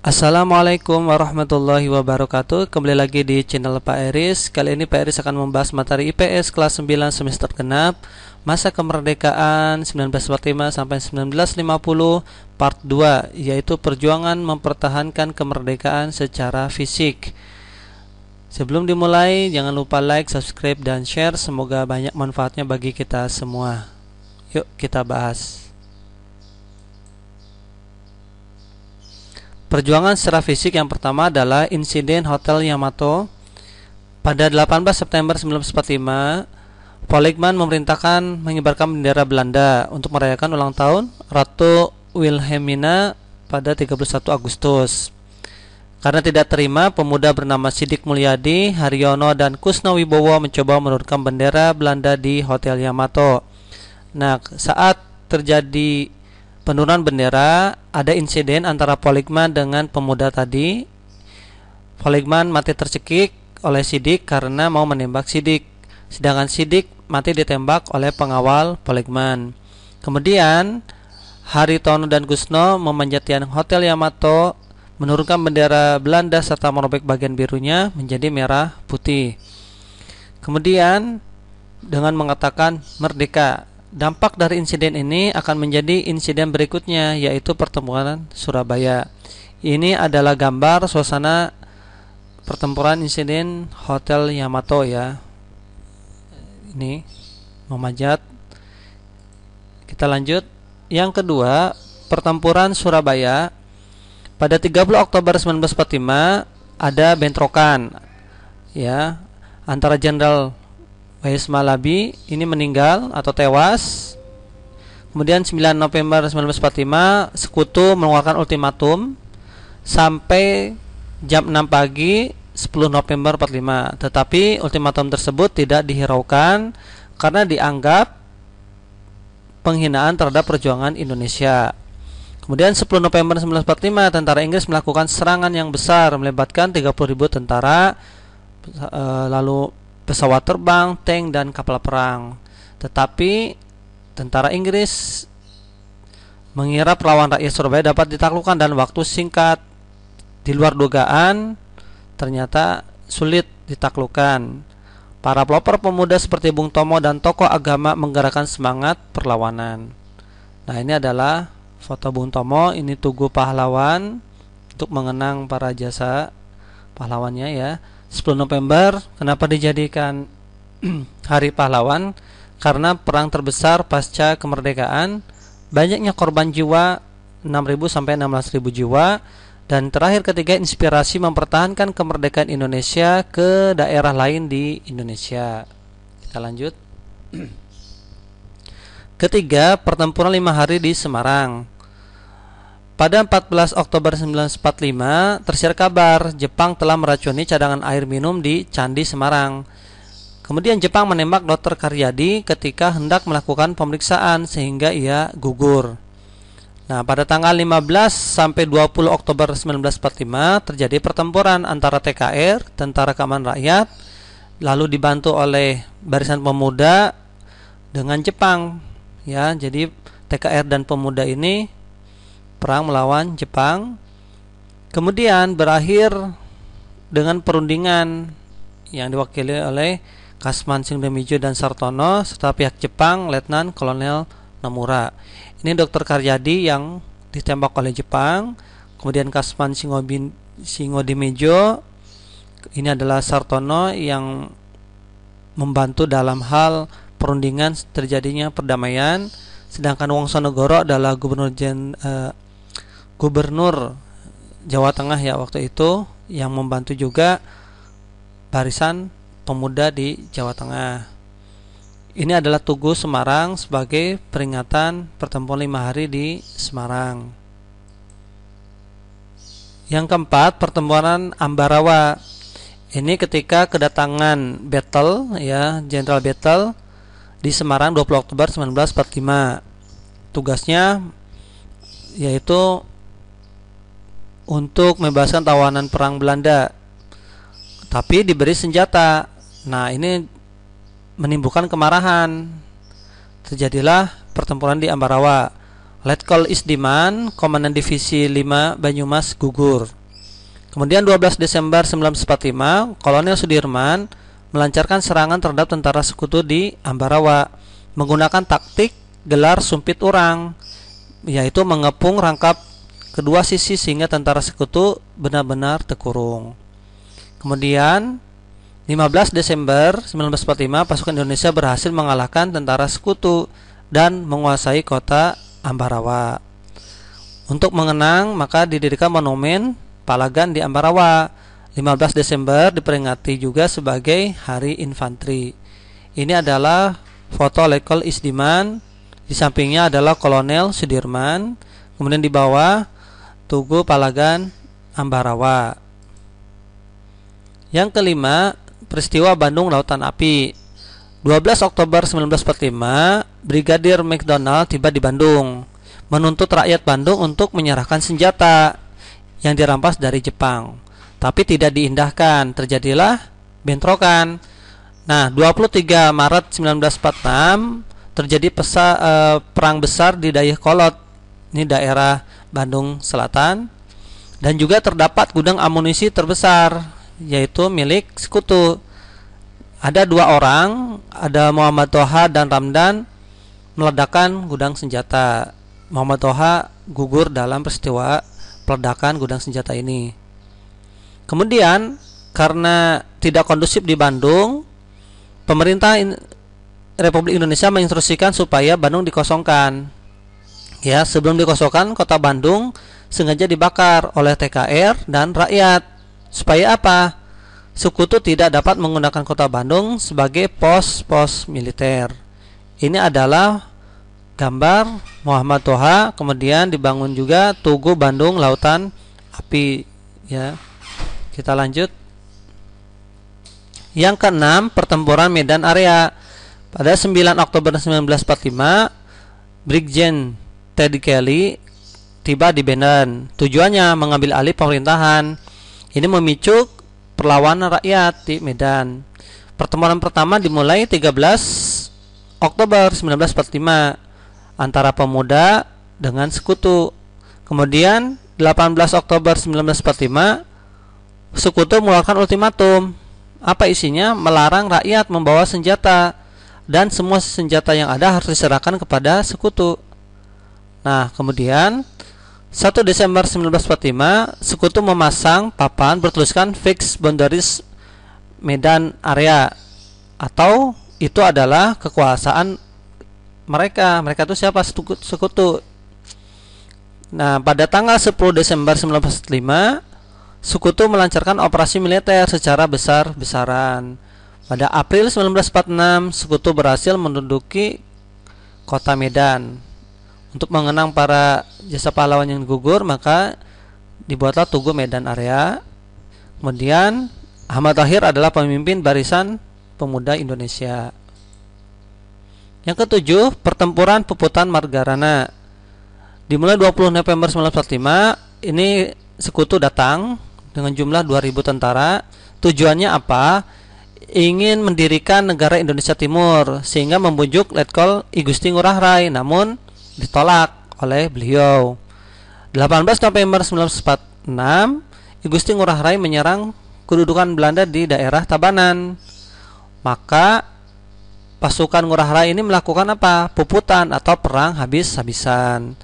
Assalamualaikum warahmatullahi wabarakatuh. Kembali lagi di channel Pak Eris. Kali ini Pak Eris akan membahas materi IPS kelas 9 semester genap, masa kemerdekaan 1945 sampai 1950 part 2, yaitu perjuangan mempertahankan kemerdekaan secara fisik. Sebelum dimulai, jangan lupa like, subscribe, dan share. Semoga banyak manfaatnya bagi kita semua. Yuk kita bahas. Perjuangan secara fisik yang pertama adalah insiden Hotel Yamato. Pada 18 September 1945, Polygman memerintahkan mengibarkan bendera Belanda untuk merayakan ulang tahun Ratu Wilhelmina pada 31 Agustus. Karena tidak terima, pemuda bernama Sidik Mulyadi, Haryono, dan Kusno Wibowo mencoba menurunkan bendera Belanda di Hotel Yamato. Nah, saat terjadi penurunan bendera, ada insiden antara Polygman dengan pemuda tadi. Polygman mati tercekik oleh Sidik karena mau menembak Sidik, sedangkan Sidik mati ditembak oleh pengawal Polygman. Kemudian Haritono dan Kusno memanjat tiang Hotel Yamato, menurunkan bendera Belanda serta merobek bagian birunya menjadi merah putih. Kemudian dengan mengatakan merdeka. Dampak dari insiden ini akan menjadi insiden berikutnya, yaitu pertempuran Surabaya. Ini adalah gambar suasana pertempuran insiden Hotel Yamato ya. Ini memanjat. Kita lanjut. Yang kedua, pertempuran Surabaya. Pada 30 Oktober 1945 ada bentrokan ya antara Jenderal Wais Malabi ini meninggal atau tewas. Kemudian 9 November 1945 Sekutu mengeluarkan ultimatum sampai jam 6 pagi 10 November 45. Tetapi ultimatum tersebut tidak dihiraukan karena dianggap penghinaan terhadap perjuangan Indonesia. Kemudian 10 November 1945 tentara Inggris melakukan serangan yang besar melibatkan 30.000 tentara, lalu pesawat terbang, tank, dan kapal perang. Tetapi tentara Inggris mengira perlawanan rakyat Surabaya dapat ditaklukkan dan waktu singkat. Di luar dugaan, ternyata sulit ditaklukkan. Para pelopor pemuda seperti Bung Tomo dan tokoh agama menggerakkan semangat perlawanan. Nah, ini adalah foto Bung Tomo. Ini tugu pahlawan untuk mengenang para jasa pahlawannya ya. 10 November kenapa dijadikan Hari Pahlawan? Karena perang terbesar pasca kemerdekaan, banyaknya korban jiwa 6.000 sampai 16.000 jiwa. Dan terakhir ketiga, inspirasi mempertahankan kemerdekaan Indonesia ke daerah lain di Indonesia. Kita lanjut. Ketiga, pertempuran 5 hari di Semarang. Pada 14 Oktober 1945 tersiar kabar Jepang telah meracuni cadangan air minum di Candi Semarang. Kemudian Jepang menembak Dr. Karyadi ketika hendak melakukan pemeriksaan sehingga ia gugur. Nah, pada tanggal 15 sampai 20 Oktober 1945 terjadi pertempuran antara TKR, Tentara Keamanan Rakyat, lalu dibantu oleh Barisan Pemuda dengan Jepang. Ya, jadi TKR dan Pemuda ini perang melawan Jepang. Kemudian berakhir dengan perundingan yang diwakili oleh Kasman Singdemijo dan Sartono serta pihak Jepang Letnan Kolonel Nomura. Ini Dr. Karyadi yang ditembak oleh Jepang. Kemudian Kasman Singodimejo, ini adalah Sartono yang membantu dalam hal perundingan terjadinya perdamaian. Sedangkan Wongsonegoro adalah Gubernur Jawa Tengah ya waktu itu, yang membantu juga Barisan Pemuda di Jawa Tengah. Ini adalah Tugu Semarang sebagai peringatan pertempuran 5 hari di Semarang. Yang keempat, pertempuran Ambarawa. Ini ketika kedatangan Battle ya, Jenderal Battle di Semarang 20 Oktober 1945. Tugasnya yaitu untuk membebaskan tawanan perang Belanda, tapi diberi senjata. Nah, ini menimbulkan kemarahan. Terjadilah pertempuran di Ambarawa. Letkol Isdiman, Komandan Divisi 5 Banyumas gugur. Kemudian 12 Desember 1945, Kolonel Sudirman melancarkan serangan terhadap tentara sekutu di Ambarawa menggunakan taktik gelar sumpit urang, yaitu mengepung rangkap kedua sisi sehingga tentara sekutu benar-benar terkurung. Kemudian 15 Desember 1945, pasukan Indonesia berhasil mengalahkan tentara sekutu dan menguasai kota Ambarawa. Untuk mengenang, maka didirikan monumen Palagan di Ambarawa. 15 Desember diperingati juga sebagai Hari Infanteri. Ini adalah foto Letkol Isdiman. Di sampingnya adalah Kolonel Sudirman. Kemudian di bawah Tugu Palagan Ambarawa. Yang kelima, peristiwa Bandung Lautan Api. 12 Oktober 1945, Brigadir McDonald tiba di Bandung, menuntut rakyat Bandung untuk menyerahkan senjata yang dirampas dari Jepang. Tapi tidak diindahkan, terjadilah bentrokan. Nah, 23 Maret 1946 terjadi perang besar di Dayakolot, ini daerah Bandung Selatan, dan juga terdapat gudang amunisi terbesar, yaitu milik sekutu. Ada 2 orang, ada Muhammad Toha dan Ramdan, meledakkan gudang senjata. Muhammad Toha gugur dalam peristiwa peledakan gudang senjata ini. Kemudian karena tidak kondusif di Bandung, pemerintah Republik Indonesia menginstruksikan supaya Bandung dikosongkan. Ya, sebelum dikosongkan, kota Bandung sengaja dibakar oleh TKR dan rakyat. Supaya apa? Sekutu tidak dapat menggunakan kota Bandung sebagai pos-pos militer. Ini adalah gambar Muhammad Toha. Kemudian dibangun juga Tugu Bandung Lautan Api. Ya, kita lanjut. Yang keenam, pertempuran Medan Area. Pada 9 Oktober 1945, Brigjen Teddy Kelly tiba di Medan. Tujuannya mengambil alih pemerintahan. Ini memicu perlawanan rakyat di Medan. Pertemuan pertama dimulai 13 Oktober 1945 antara pemuda dengan sekutu. Kemudian 18 Oktober 1945 sekutu mengeluarkan ultimatum. Apa isinya? Melarang rakyat membawa senjata dan semua senjata yang ada harus diserahkan kepada sekutu. Nah, kemudian 1 Desember 1945 sekutu memasang papan bertuliskan Fixed Boundaries Medan Area, atau itu adalah kekuasaan mereka itu siapa? Sekutu. Nah, pada tanggal 10 Desember 1945 sekutu melancarkan operasi militer secara besar-besaran. Pada April 1946 sekutu berhasil menduduki kota Medan. Untuk mengenang para jasa pahlawan yang gugur, maka dibuatlah Tugu Medan Area. Kemudian Ahmad Tahir adalah pemimpin Barisan Pemuda Indonesia. Yang ketujuh, pertempuran Puputan Margarana. Dimulai 20 November 1945, ini sekutu datang dengan jumlah 2.000 tentara. Tujuannya apa? Ingin mendirikan negara Indonesia Timur, sehingga membujuk Letkol I Gusti Ngurah Rai, namun ditolak oleh beliau. 18 November 1946, I Gusti Ngurah Rai menyerang kedudukan Belanda di daerah Tabanan. Maka pasukan Ngurah Rai ini melakukan apa? Puputan atau perang habis-habisan.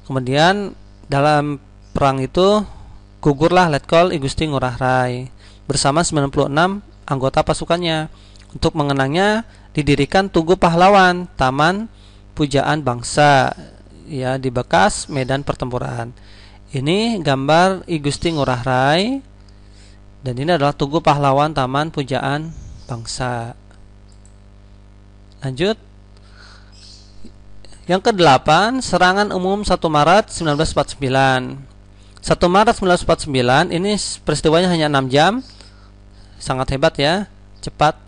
Kemudian dalam perang itu gugurlah Letkol I Gusti Ngurah Rai bersama 96 anggota pasukannya. Untuk mengenangnya didirikan Tugu Pahlawan, Taman Pujaan Bangsa, ya, di bekas medan pertempuran. Ini gambar I Gusti Ngurah Rai, dan ini adalah Tugu Pahlawan, Taman Pujaan Bangsa. Lanjut. Yang ke-8, serangan umum 1 Maret 1949. 1 Maret 1949 ini peristiwanya hanya 6 jam. Sangat hebat ya, cepat.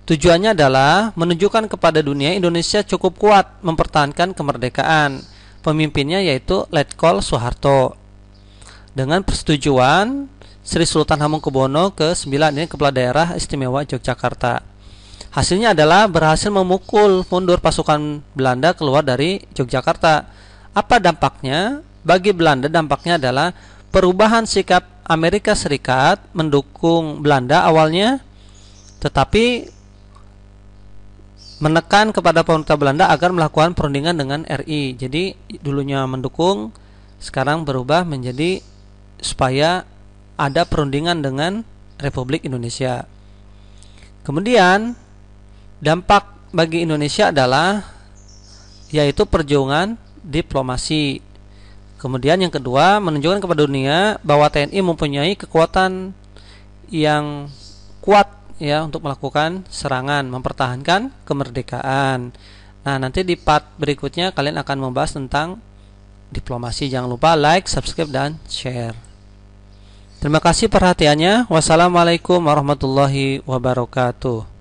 Tujuannya adalah menunjukkan kepada dunia Indonesia cukup kuat mempertahankan kemerdekaan. Pemimpinnya yaitu Letkol Soeharto. Dengan persetujuan Sri Sultan Hamengkubuwono ke-9, ini Kepala Daerah Istimewa Yogyakarta. Hasilnya adalah berhasil memukul mundur pasukan Belanda keluar dari Yogyakarta. Apa dampaknya? Bagi Belanda dampaknya adalah perubahan sikap Amerika Serikat mendukung Belanda awalnya, tetapi menekan kepada pemerintah Belanda agar melakukan perundingan dengan RI. Jadi dulunya mendukung, sekarang berubah menjadi supaya ada perundingan dengan Republik Indonesia. Kemudian dampak bagi Indonesia adalah yaitu perjuangan diplomasi. Kemudian yang kedua, menunjukkan kepada dunia bahwa TNI mempunyai kekuatan yang kuat ya untuk melakukan serangan, mempertahankan kemerdekaan. Nah, nanti di part berikutnya kalian akan membahas tentang diplomasi. Jangan lupa like, subscribe, dan share. Terima kasih perhatiannya. Wassalamualaikum warahmatullahi wabarakatuh.